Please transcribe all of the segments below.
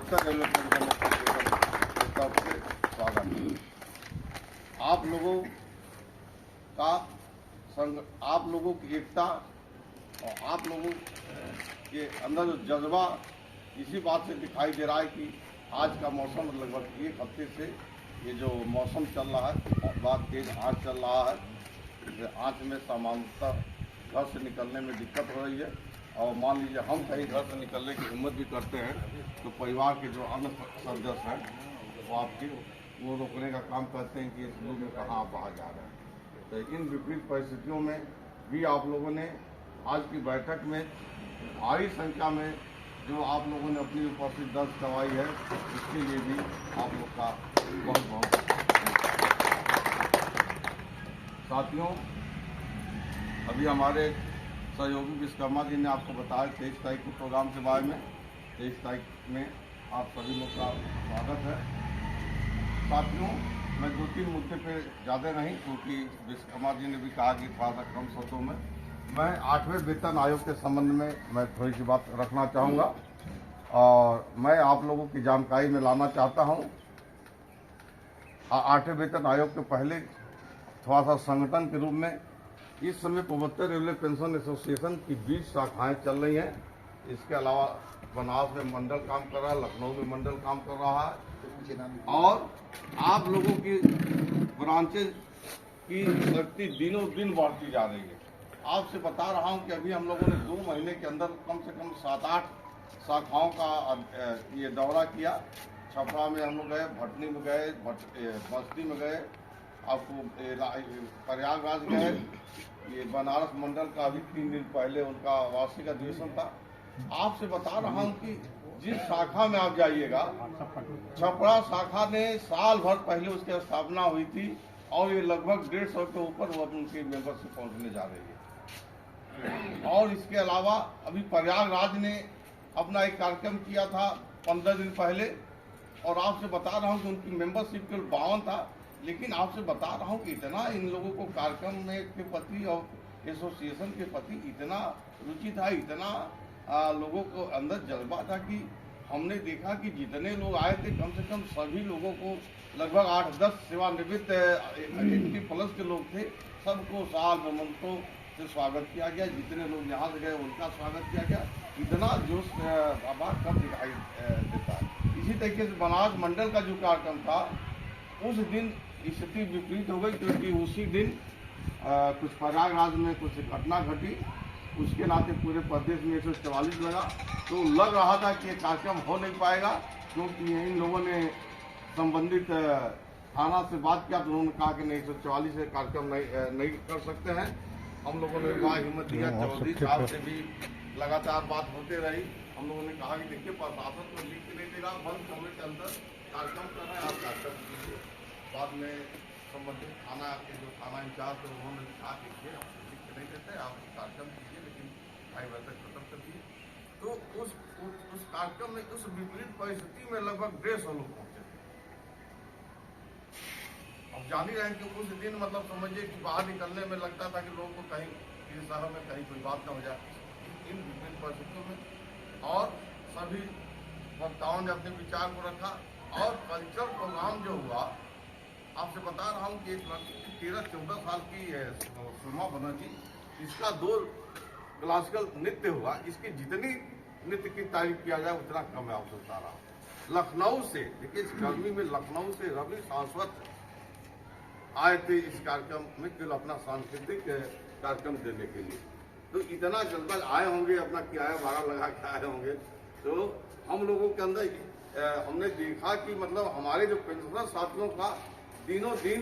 पूर्वोत्तर railway pension association की तरफ से स्वागत है। आप लोगों का संग, आप लोगों की एकता और आप लोगों के अंदर जो जज्बा इसी बात से दिखाई दे रहा है कि आज का मौसम लगभग एक हफ्ते से ये जो मौसम चल रहा है, बहुत तेज आँच चल रहा है। आँच में सामान्यतः घर से निकलने में दिक्कत हो रही है और मान लीजिए हम कहीं घर से निकलने की हिम्मत भी करते हैं तो परिवार के जो अन्य सदस्य हैं वो आपकी वो रोकने का काम करते हैं कि इस लोग में कहाँ आप बाहर जा रहे हैं। तो इन विपरीत परिस्थितियों में भी आप लोगों ने आज की बैठक में भारी संख्या में जो आप लोगों ने अपनी उपस्थिति दर्ज करवाई है, इसके लिए भी आप लोग का बहुत बहुत साथियों। अभी हमारे सहयोगी विश्वकर्मा जी ने आपको बताया 23 तारीख के प्रोग्राम के बारे में। 23 तारीख में आप सभी लोग का स्वागत है। साथियों, मैं 2-3 मुद्दे पे ज़्यादा नहीं, क्योंकि विश्वकर्मा जी ने भी कहा कि थोड़ा सा कम शब्दों में मैं 8वें वेतन आयोग के संबंध में मैं थोड़ी सी बात रखना चाहूँगा और मैं आप लोगों की जानकारी में लाना चाहता हूँ। 8वें वेतन आयोग के पहले थोड़ा सा संगठन के रूप में इस समय पूर्वोत्तर रेलवे पेंशन एसोसिएशन की 20 शाखाएं चल रही हैं। इसके अलावा बनारस में मंडल काम कर रहा है, लखनऊ में मंडल काम कर रहा है और आप लोगों की ब्रांचेज की शक्ति दिनों दिन बढ़ती जा रही है। आपसे बता रहा हूं कि अभी हम लोगों ने 2 महीने के अंदर कम से कम 7-8 शाखाओं का ये दौरा किया। छपरा में हम लोग गए, भटनी में गए, बस्ती में गए, आपको प्रयागराज गए। ये बनारस मंडल का अभी 3 दिन पहले उनका वार्षिक अधिवेशन था। आपसे बता रहा हूं कि जिस शाखा में आप जाइएगा, छपरा शाखा ने साल भर पहले उसकी स्थापना हुई थी और ये लगभग 150 के ऊपर वो उनकी मेंबरशिप पहुंचने जा रही है। और इसके अलावा अभी प्रयागराज ने अपना एक कार्यक्रम किया था 15 दिन पहले और आपसे बता रहा हूँ कि उनकी मेंबरशिप केवल 52 था। लेकिन आपसे बता रहा हूँ कि इतना इन लोगों को कार्यक्रम में के प्रति और एसोसिएशन के प्रति इतना रुचि था, इतना लोगों को अंदर जज्बा था कि हमने देखा कि जितने लोग आए थे कम से कम सभी लोगों को लगभग 8-10 सेवानिवृत्त 80+ के लोग थे, सबको साल मोमेंटों से स्वागत किया गया। जितने लोग यहाँ से गए उनका स्वागत किया गया। इतना जोश आभार कब दिखाई देता है। इसी तरीके से बनारस मंडल का जो कार्यक्रम था उस दिन स्थिति विपरीत हो गई, क्योंकि उसी दिन कुछ प्रयागराज में कुछ घटना घटी। उसके नाते पूरे प्रदेश में 144 लगा, तो लग रहा था कि ये कार्यक्रम हो नहीं पाएगा, क्योंकि इन लोगों ने संबंधित थाना से बात किया तो उन्होंने कहा कि नहीं 144 से कार्यक्रम नहीं कर सकते हैं। हम लोगों ने वहाँ हिम्मत दिया, चौधरी साहब से भी लगातार बात होते रही। हम लोगों ने कहा कि देखिए प्रशासन को लिख के नहीं दे रहा, बंद कमरे के अंदर कार्यक्रम कर रहे हैं, आप कार्यक्रम कीजिए। बाद में संबंधित थाना के जो थाना इंचार्ज थे उन्होंने कहा कि लिख के नहीं देते, आप कार्यक्रम कीजिए, लेकिन 2:30 बजे तक खत्म कर दिए। तो उस कार्यक्रम में उस विपरीत परिस्थिति में लगभग 150 लोग पहुंचे थे। अब जान ही रहे हैं कि उस दिन मतलब समझिए कि बाहर निकलने में लगता था कि लोगों को कहीं किसी शहर में कहीं कोई बात न हो जाए। इन विपरीत परिस्थितियों में और सभी वक्ताओं ने अपने विचार को रखा और कल्चरल प्रोग्राम जो हुआ, आपसे बता रहा हूँ कि एक लड़की 13-14 साल की सुरमा बनर्जी, इसका 2 क्लासिकल नृत्य हुआ। इसकी जितनी नृत्य की तारीफ किया जाए उतना कम है। आपसे बता रहा हूँ लखनऊ से, देखिए इस गर्मी में लखनऊ से रवि शाश्वत आए थे इस कार्यक्रम में केवल अपना सांस्कृतिक कार्यक्रम देने के लिए। तो इतना जल्द आए होंगे, अपना किराया भाड़ा लगा के आए होंगे। तो हम लोगों के अंदर हमने देखा कि मतलब हमारे जो पेंशनर साथियों का दिनों दिन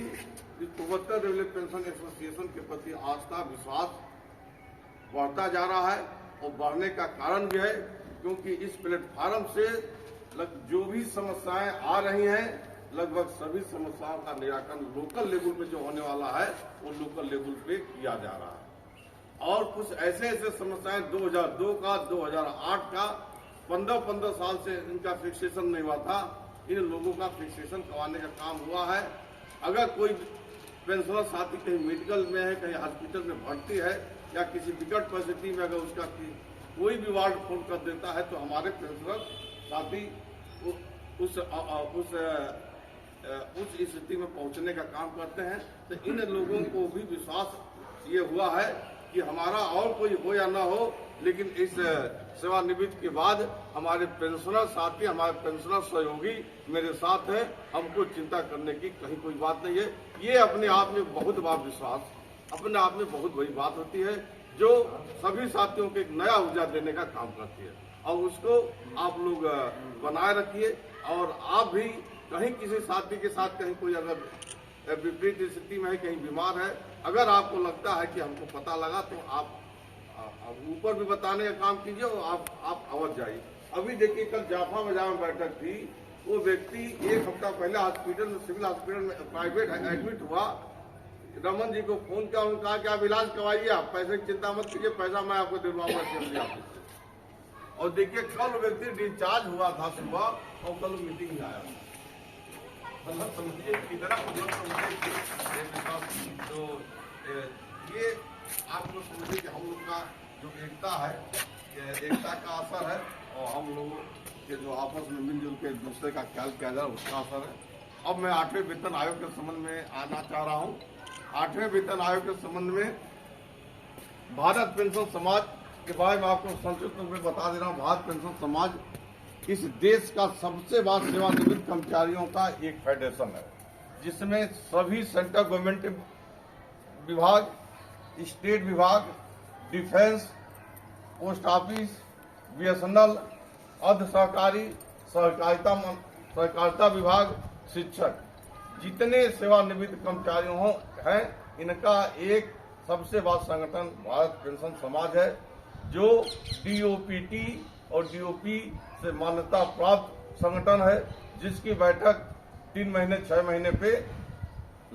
पूर्वोत्तर रेलवे पेंशन एसोसिएशन के प्रति आस्था विश्वास बढ़ता जा रहा है। और बढ़ने का कारण भी है क्योंकि इस प्लेटफार्म से जो भी समस्याएं आ रही हैं, लगभग सभी समस्याओं का निराकरण लोकल लेवल पे जो होने वाला है वो लोकल लेवल पे किया जा रहा है। और कुछ ऐसे समस्याएं 2002 का 2008 का 15 साल से इनका फिक्सेशन नहीं हुआ था, इन लोगों का फिक्सेशन करवाने का काम हुआ है। अगर कोई पेंशनर साथी कहीं मेडिकल में है, कहीं हॉस्पिटल में भर्ती है या किसी विकट परिस्थिति में अगर उसका कोई भी वार्ड फोन कर देता है तो हमारे पेंशनर साथी उस स्थिति में पहुंचने का काम करते हैं। तो इन लोगों को भी विश्वास ये हुआ है कि हमारा और कोई हो या ना हो, लेकिन इस सेवानिवृत्ति के बाद हमारे पेंशनर साथी, हमारे पेंशनर सहयोगी मेरे साथ हैं, हमको चिंता करने की कहीं कोई बात नहीं है। ये अपने आप में बहुत बड़ा विश्वास, अपने आप में बहुत बड़ी बात होती है, जो सभी साथियों को एक नया ऊर्जा देने का काम करती है। और उसको आप लोग बनाए रखिए। और आप भी कहीं किसी साथी के साथ कहीं कोई अगर विपरीत स्थिति में है, कहीं बीमार है, अगर आपको लगता है कि हमको पता लगा, तो आप ऊपर भी बताने का काम कीजिए और आप अवश्य जाइए। अभी देखिए, कल जाफा बाजार में बैठक थी, वो व्यक्ति 1 हफ्ता पहले हॉस्पिटल में, सिविल हॉस्पिटल में प्राइवेट एडमिट हुआ। रमन जी को फोन किया, उन्होंने कहा कि आप इलाज करवाइए, आप पैसे की चिंता मत कीजिए, पैसा मैं आपको दिलवाऊंगा सीएमडी ऑफिस से। और देखिए, कल व्यक्ति डिस्चार्ज हुआ था सुबह, और कल मीटिंग में आया। मतलब समझिए कितना तो ये आप लोग समझिए कि हम लोग का जो एकता है, एकता का असर है, और हम लोगों के जो आपस में मिलजुल के एक दूसरे का ख्याल किया जाए, उसका असर है। अब मैं 8वें वेतन आयोग के संबंध में आना चाह रहा हूँ। 8वें वेतन आयोग के संबंध में भारत पेंशन समाज के बारे में आपको संक्षिप्त रूप में बता दे रहा हूँ। भारत पेंशन समाज इस देश का सबसे बड़ा सेवानिवृत्त कर्मचारियों का एक फेडरेशन है, जिसमें सभी सेंट्रल गवर्नमेंट विभाग, स्टेट विभाग, डिफेंस, पोस्ट ऑफिस, बीएसएनएल, अर्ध सहकारी, सहकारिता विभाग, शिक्षक, जितने सेवानिवृत्त कर्मचारियों हैं, इनका एक सबसे बड़ा संगठन भारत पेंशन समाज है, जो डीओपीटी और डीओपी से मान्यता प्राप्त संगठन है, जिसकी बैठक 3 महीने 6 महीने पे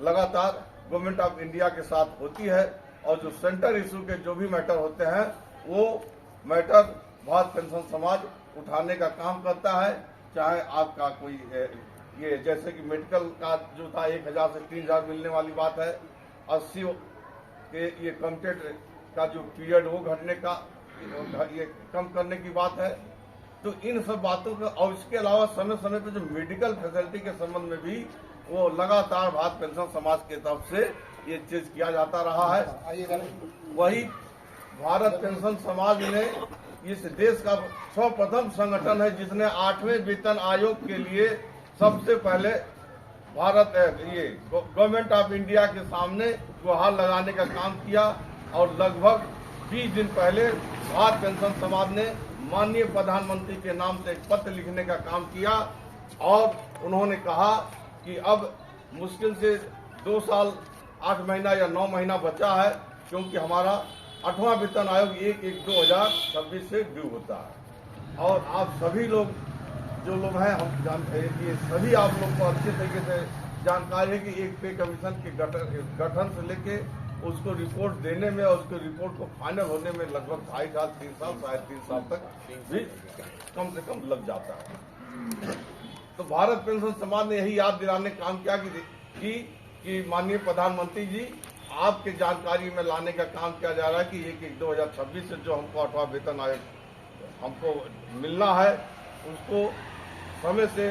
लगातार गवर्नमेंट ऑफ इंडिया के साथ होती है। और जो सेंटर इशू के जो भी मैटर होते हैं, वो मैटर भारत पेंशन समाज उठाने का काम करता है। चाहे आपका कोई ये जैसे कि मेडिकल का जो था 1000 से 3000 मिलने वाली बात है, 80 के ये कमिटेड का जो पीरियड वो घटने का, ये कम करने की बात है। तो इन सब बातों का, और इसके अलावा समय समय पर जो मेडिकल फैसिलिटी के संबंध में भी वो लगातार भारत पेंशन समाज की तरफ से ये चीज किया जाता रहा है। वही भारत पेंशन समाज ने इस देश का सर्वप्रथम संगठन है जिसने 8वें वेतन आयोग के लिए सबसे पहले भारत ये गवर्नमेंट ऑफ इंडिया के सामने गुहार लगाने का काम किया। और लगभग 20 दिन पहले भारत पेंशन समाज ने माननीय प्रधानमंत्री के नाम से एक पत्र लिखने का काम किया, और उन्होंने कहा कि अब मुश्किल से 2 साल 8 महीना या 9 महीना बचा है, क्योंकि हमारा 8वां वेतन आयोग 1/1/2026 से ड्यू होता है। और आप सभी लोग जो लोग हैं, हम जानते हैं कि सभी आप लोग को अच्छे तरीके से जानकारी है कि एक पे कमीशन के गठन से लेके उसको रिपोर्ट देने में और उसके रिपोर्ट को फाइनल होने में लगभग 2.5 साल 3 साल शायद 3 साल तक भी कम से कम लग जाता है। तो भारत पेंशन समाज ने यही याद दिलाने का काम किया कि माननीय प्रधानमंत्री जी, आपके जानकारी में लाने का काम किया जा रहा है कि 1/1/2026 से जो हमको 8वां वेतन आयोग हमको मिलना है, उसको समय से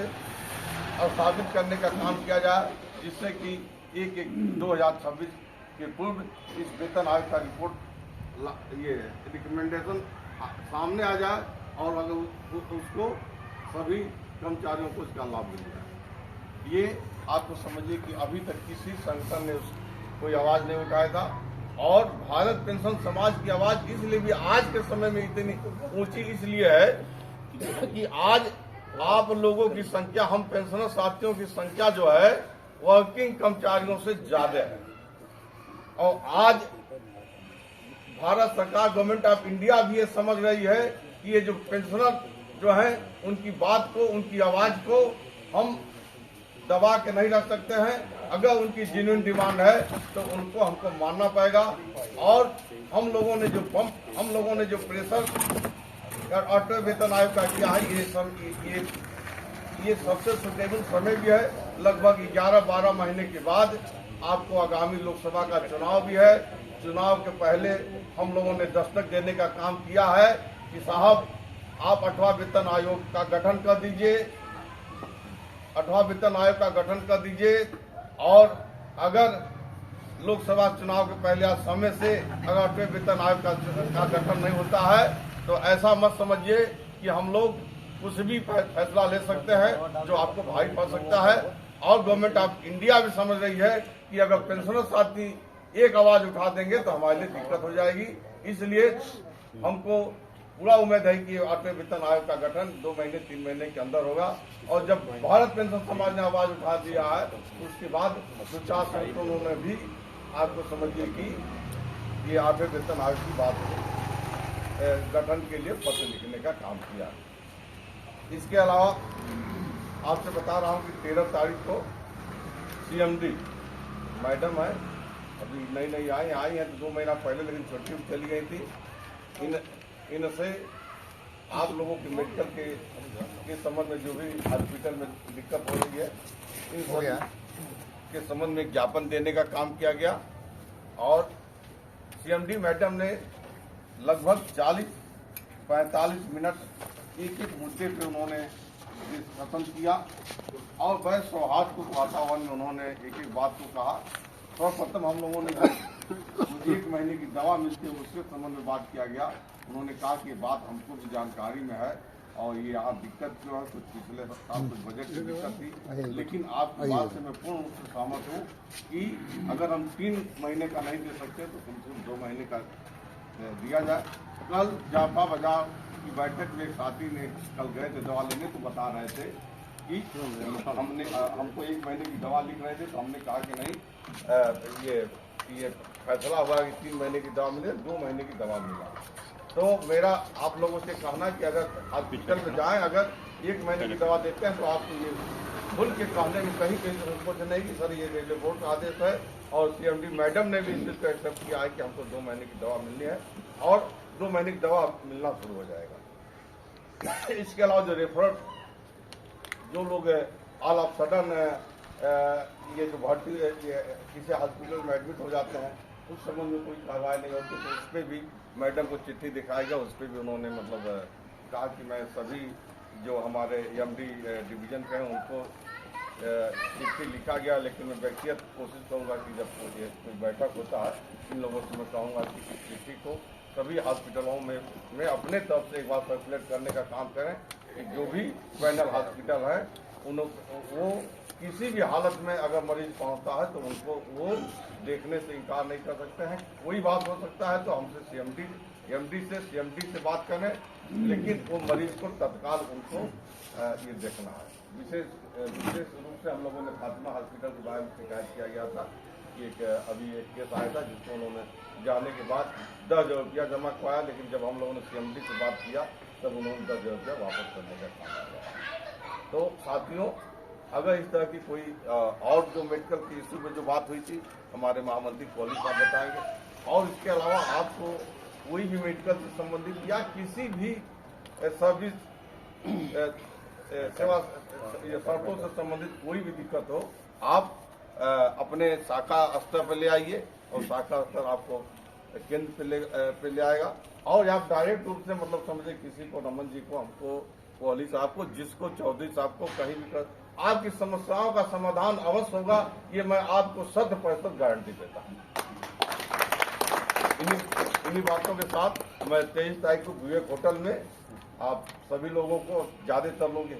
स्थापित करने का काम किया जाए, जिससे कि 1/1/2026 के पूर्व इस वेतन आयोग का रिपोर्ट ये रिकमेंडेशन सामने आ जाए, और अगर उसको सभी कर्मचारियों को इसका लाभ मिल जाए। ये आपको समझिए कि अभी तक किसी संगठन ने कोई आवाज नहीं उठाया था, और भारत पेंशन समाज की आवाज इसलिए भी आज के समय में इतनी ऊंची इसलिए है कि आज आप लोगों की संख्या, हम पेंशनर साथियों की संख्या जो है वर्किंग कर्मचारियों से ज्यादा है। और आज भारत सरकार, गवर्नमेंट ऑफ इंडिया भी ये समझ रही है कि ये जो पेंशनर जो है, उनकी बात को, उनकी आवाज को हम दबा के नहीं रख सकते हैं। अगर उनकी जेन्युइन डिमांड है तो उनको हमको मानना पड़ेगा। और हम लोगों ने जो प्रेशर 8वें वेतन आयोग का किया है, ये सबसे सुटेबल समय भी है। लगभग 11-12 महीने के बाद आपको आगामी लोकसभा का चुनाव भी है। चुनाव के पहले हम लोगों ने दस्तक देने का काम किया है कि साहब, आप 8वां वेतन आयोग का गठन कर दीजिए, 8वां वेतन आयोग का गठन कर दीजिए। और अगर लोकसभा चुनाव के पहले आज समय से अगर 8वें वेतन आयोग का गठन नहीं होता है तो ऐसा मत समझिए कि हम लोग कुछ भी फैसला ले सकते हैं जो आपको भारी पड़ सकता है। और गवर्नमेंट ऑफ इंडिया भी समझ रही है कि अगर पेंशनर साथी एक आवाज उठा देंगे तो हमारे लिए दिक्कत हो जाएगी। इसलिए हमको पूरा उम्मीद है कि 8वें वेतन आयोग का गठन 2 महीने 3 महीने के अंदर होगा। और जब भारत पेंशन समाज ने आवाज उठा दिया है तो उसके बाद 2-4 संगठनों ने भी आपको समझिए कि ये 8वें वेतन आयोग की बात गठन के लिए पत्र लिखने का काम किया। इसके अलावा आपसे बता रहा हूं कि 13 तारीख को CMD मैडम है, अभी नई आई हैं तो 2 महीना पहले, लेकिन छुट्टी में चली गई थी। इनसे आप लोगों के मेडिकल के संबंध में जो भी हॉस्पिटल में दिक्कत हो रही है इन के संबंध में ज्ञापन देने का काम किया गया। और CMD मैडम ने लगभग 40-45 मिनट एक मुद्दे पे उन्होंने डिस्कशन किया और वह सौहार्दपूर्ण वातावरण में उन्होंने एक बात को कहा। सर्वप्रथम हम लोगों ने 1 महीने की दवा मिलती है उसके संबंध में बात किया गया। उन्होंने कहा कि बात हमको भी जानकारी में है और ये आप दिक्कत जो है कुछ पिछले साल कुछ बजट की दिक्कत थी, लेकिन आपकी बात से मैं पूर्ण रूप से सहमत हूँ कि अगर हम 3 महीने का नहीं दे सकते तो कम से कम 2 महीने का दिया जाए। कल जाफा बाजार की बैठक में एक साथी ने कल गए थे दवा लेने तो बता रहे थे कि हमको 1 महीने की दवा लिख रहे थे तो हमने कहा कि नहीं ये फैसला हुआ कि 3 महीने की दवा मिले, 2 महीने की दवा मिला। तो मेरा आप लोगों से कहना कि अगर हॉस्पिटल में जाएं, अगर 1 महीने की दवा देते हैं तो आपको ये खुल के कहने में कहीं संकोच नहीं कि सर ये रेलवे बोर्ड का आदेश है। और CMD मैडम ने भी इस चीज को एक्सेप्ट किया है कि हमको 2 महीने की दवा मिलनी है और 2 महीने की दवा मिलना शुरू हो जाएगा। इसके अलावा जो रेफर जो लोग ऑल ऑफ सडन ये जो भर्ती किसी हॉस्पिटल में एडमिट हो जाते हैं उस संबंध में कोई कार्रवाई नहीं होती तो उस पर भी मैडम को चिट्ठी दिखाएगा। उस पर भी उन्होंने मतलब कहा कि मैं सभी जो हमारे MD डिवीजन के हैं उनको चिट्ठी लिखा गया, लेकिन मैं व्यक्तिगत कोशिश करूँगा कि जब कोई बैठक होता है इन लोगों से मैं कहूँगा कि इस चिट्ठी को सभी हॉस्पिटलों में अपने तरफ से एक बार सर्कुलेट करने का काम करें कि जो भी पैनल हॉस्पिटल है वो किसी भी हालत में अगर मरीज पहुंचता है तो उनको वो देखने से इनकार नहीं कर सकते हैं। कोई बात हो सकता है तो हमसे CMD से बात करें, लेकिन वो मरीज को तत्काल उनको ये देखना है। विशेष रूप से हम लोगों ने फातिमा हॉस्पिटल के बारे में शिकायत किया गया था कि अभी एक केस आया था जिसको उन्होंने जाने के बाद 10,000 रुपया जमा करवाया, लेकिन जब हम लोगों ने CMD से बात किया तब उन्होंने 10,000 रुपया वापस करने का काम किया। तो साथियों, अगर इस तरह की कोई और जो मेडिकल की इश्यू में जो बात हुई थी हमारे महामंत्री कॉलेज साहब बताएंगे। और इसके अलावा आपको कोई भी मेडिकल से संबंधित या किसी भी सर्विस सेवा शर्तों से संबंधित कोई भी दिक्कत हो आप अपने शाखा स्तर पर ले आइए और शाखा स्तर आपको केंद्र पे ले आएगा। और आप डायरेक्ट रूप से मतलब समझे किसी को, रमन जी को, हमको, कोहली साहब को, जिसको, चौधरी साहब को कहीं भी आपकी समस्याओं का समाधान अवश्य होगा, ये मैं आपको 100% गारंटी देता हूँ। इन्हीं बातों के साथ मैं 23 तारीख को विवेक होटल में आप सभी लोगों को, ज्यादातर लोग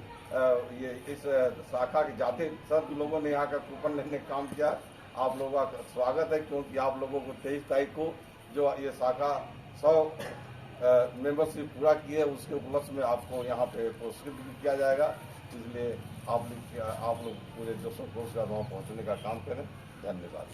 ये इस शाखा के ज्यादातर लोगों ने यहाँ का कूपन लेने का काम किया। आप लोगों का स्वागत है, क्योंकि आप लोगों को 23 तारीख को जो ये शाखा 100 मेंबरशिप पूरा की है उसके उपलक्ष्य में आपको यहाँ पे पुरस्कृत भी किया जाएगा। इसलिए आप लोग पूरे 200 कोर्स का वहाँ पहुँचने का काम करें। धन्यवाद।